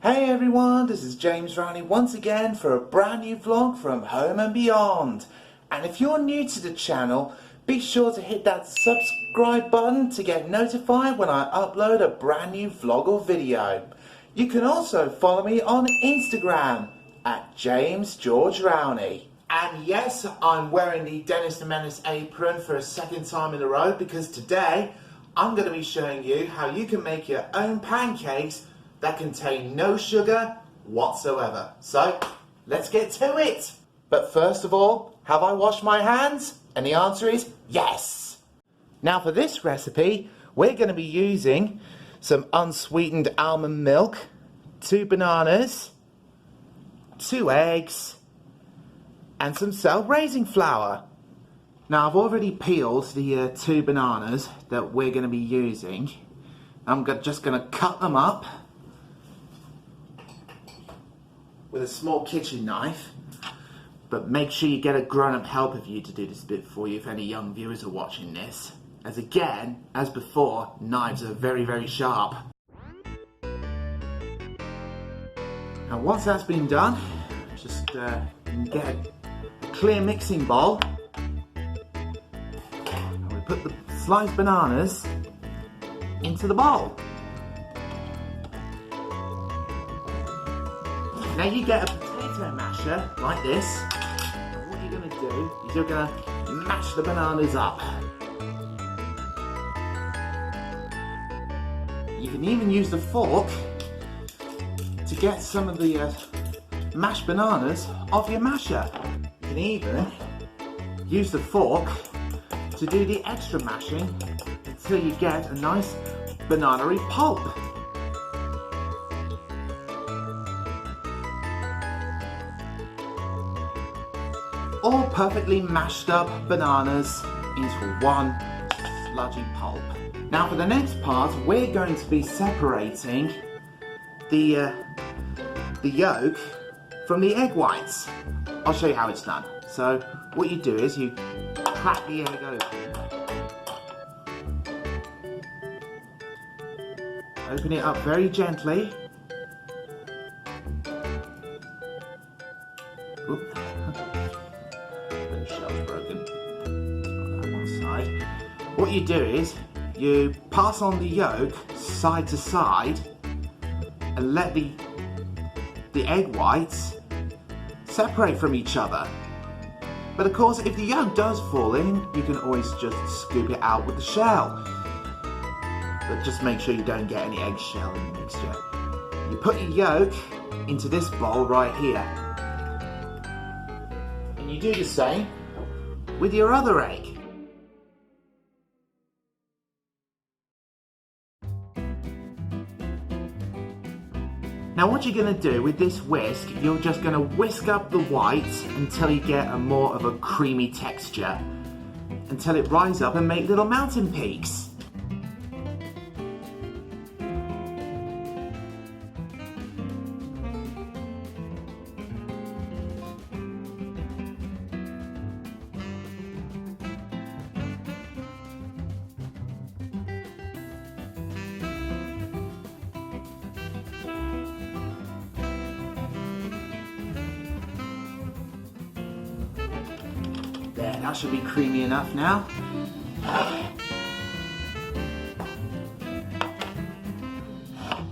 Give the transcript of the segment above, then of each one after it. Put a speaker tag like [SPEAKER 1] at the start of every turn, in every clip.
[SPEAKER 1] Hey everyone, this is James Rowney once again for a brand new vlog from Home and Beyond. And if you're new to the channel, be sure to hit that subscribe button to get notified when I upload a brand new vlog or video. You can also follow me on Instagram at James George Rowney. And yes, I'm wearing the Dennis the Menace apron for a second time in a row because today I'm going to be showing you how you can make your own pancakes that contain no sugar whatsoever. So, let's get to it! But first of all, have I washed my hands? And the answer is yes! Now for this recipe, we're going to be using some unsweetened almond milk, 2 bananas, 2 eggs, and some self-raising flour. Now I've already peeled the 2 bananas that we're going to be using. I'm just going to cut them up with a small kitchen knife, but make sure you get a grown-up help of you to do this bit for you if any young viewers are watching this, as again, as before, knives are very, very sharp. Now once that's been done, just get a clear mixing bowl, and we put the sliced bananas into the bowl. Now you get a potato masher like this, and what you're going to do is you're going to mash the bananas up. You can even use the fork to get some of the mashed bananas off your masher. You can even use the fork to do the extra mashing until you get a nice banana-y pulp. All perfectly mashed up bananas into one sludgy pulp. Now for the next part, we're going to be separating the yolk from the egg whites. I'll show you how it's done. So what you do is you crack the egg open it up very gently. Oop. The shell's broken on that one side. What you do is you pass on the yolk side to side and let the egg whites separate from each other. But of course, if the yolk does fall in, you can always just scoop it out with the shell. But just make sure you don't get any eggshell in the mixture. You put your yolk into this bowl right here. And you do the same with your other egg. Now what you're going to do with this whisk, you're just going to whisk up the whites until you get a more of a creamy texture, until it rises up and make little mountain peaks. There, that should be creamy enough now.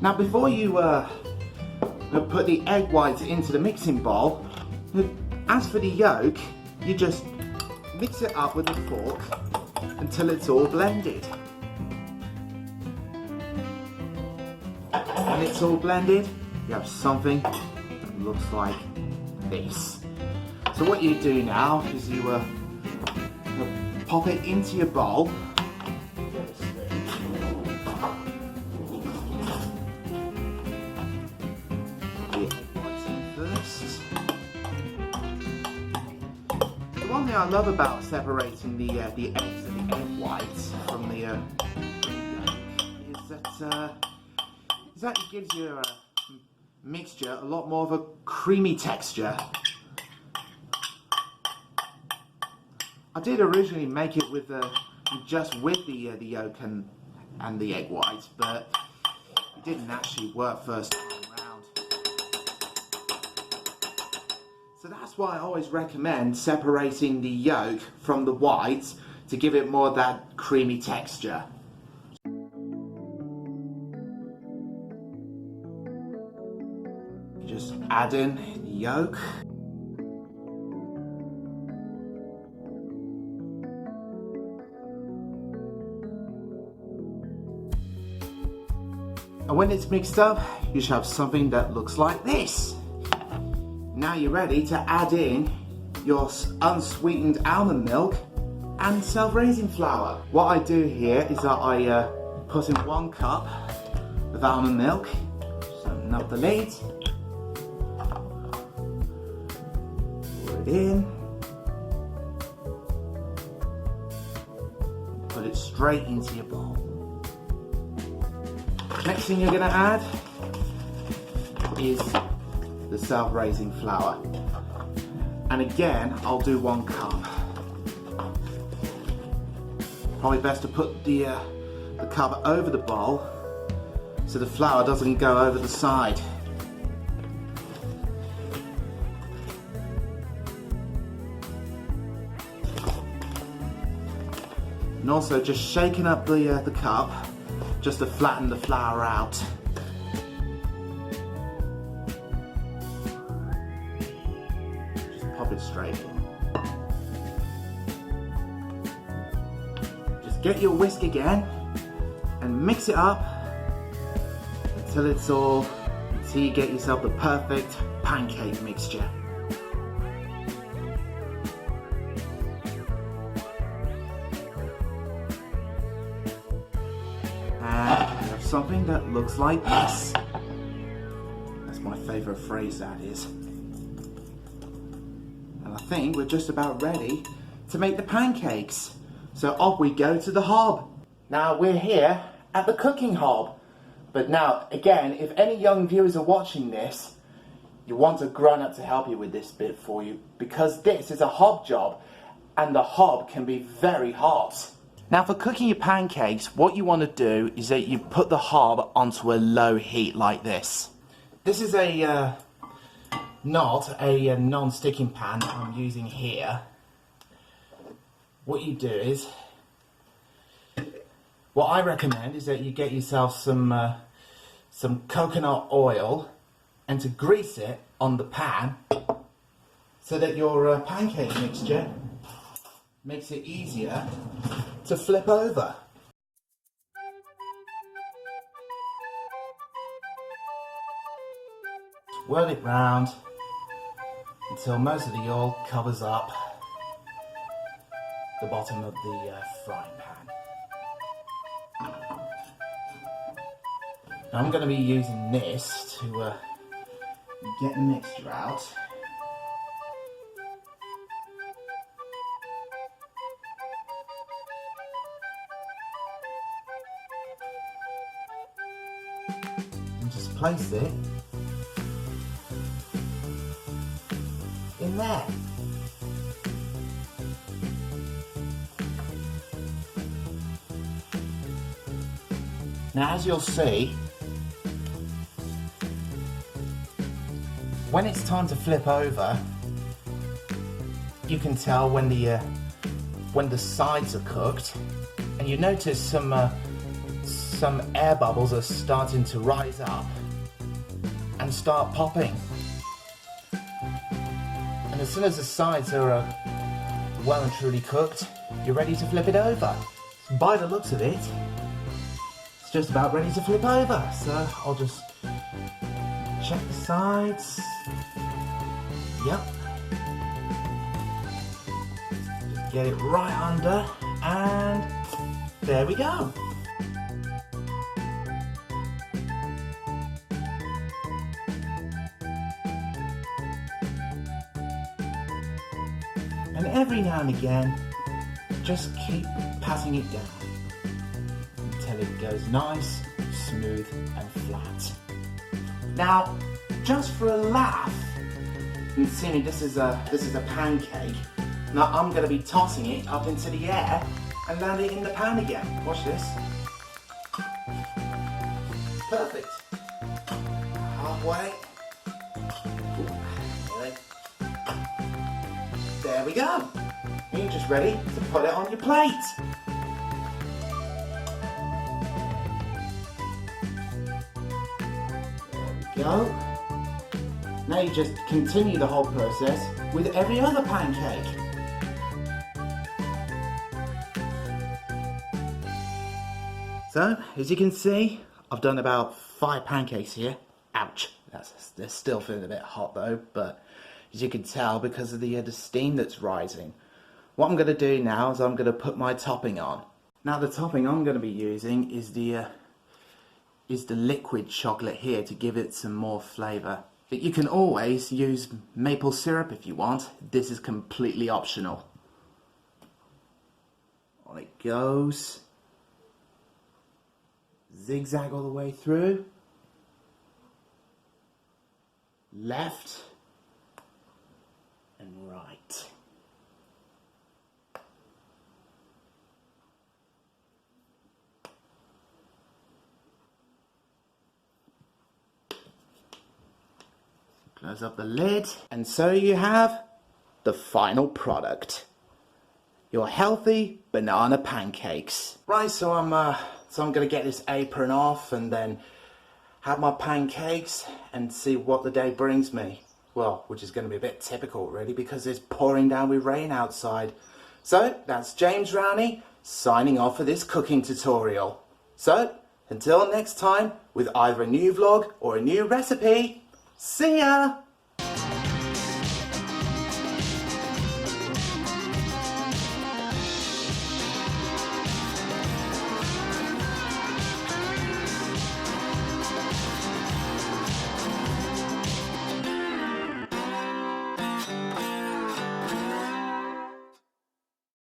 [SPEAKER 1] Now before you put the egg whites into the mixing bowl, as for the yolk, you just mix it up with a fork until it's all blended. When it's all blended, you have something that looks like this. So what you do now is you pop it into your bowl. The one thing I love about separating the eggs and the egg whites from the yolk is that it gives your mixture a lot more of a creamy texture. I did originally make it with just with the yolk and the egg whites, but it didn't actually work first time around. So that's why I always recommend separating the yolk from the whites to give it more of that creamy texture. Just add in the yolk. And when it's mixed up, you should have something that looks like this. Now you're ready to add in your unsweetened almond milk and self-raising flour. What I do here is that I put in 1 cup of almond milk, just open up the lid, pour it in, put it straight into your bowl. Next thing you're going to add is the self-raising flour. And again, I'll do 1 cup. Probably best to put the cup over the bowl so the flour doesn't go over the side. And also just shaking up the cup just to flatten the flour out. Just pop it straight in. Just get your whisk again and mix it up until you get yourself the perfect pancake mixture. And we have something that looks like this. That's my favourite phrase, that is. And I think we're just about ready to make the pancakes. So off we go to the hob. Now we're here at the cooking hob. But now, again, if any young viewers are watching this, you want a grown-up to help you with this bit for you, because this is a hob job and the hob can be very hot. Now for cooking your pancakes, what you want to do is that you put the hob onto a low heat like this. This is not a non-sticking pan that I'm using here. What you do is, what I recommend is that you get yourself some coconut oil and to grease it on the pan so that your pancake mixture makes it easier to flip over. Whirl it round until most of the oil covers up the bottom of the frying pan. Now I'm going to be using this to get the mixture out. And just place it in there. Now as you'll see, when it's time to flip over, you can tell when the sides are cooked, and you notice some air bubbles are starting to rise up and start popping. And as soon as the sides are well and truly cooked, you're ready to flip it over. By the looks of it, it's just about ready to flip over. So I'll just check the sides. Yep. Just get it right under, and there we go. And every now and again, just keep passing it down until it goes nice, smooth and flat. Now, just for a laugh, and seeing this is a pancake, now I'm going to be tossing it up into the air and land it in the pan again. Watch this. Perfect. Halfway. Ooh, really. we go. You're just ready to put it on your plate. There we go. Now you just continue the whole process with every other pancake. So, as you can see, I've done about 5 pancakes here. Ouch, they're still feeling a bit hot though, but as you can tell, because of the steam that's rising, what I'm going to do now is I'm going to put my topping on. Now the topping I'm going to be using is the liquid chocolate here to give it some more flavour. But you can always use maple syrup if you want. This is completely optional. On it goes. Zigzag all the way through. Left and right. Close up the lid, and so you have the final product. Your healthy banana pancakes. Right, so I'm gonna get this apron off and then have my pancakes and see what the day brings me. Well, which is gonna be a bit typical really, because it's pouring down with rain outside. So that's James Rowney signing off for this cooking tutorial. So until next time, with either a new vlog or a new recipe, see ya!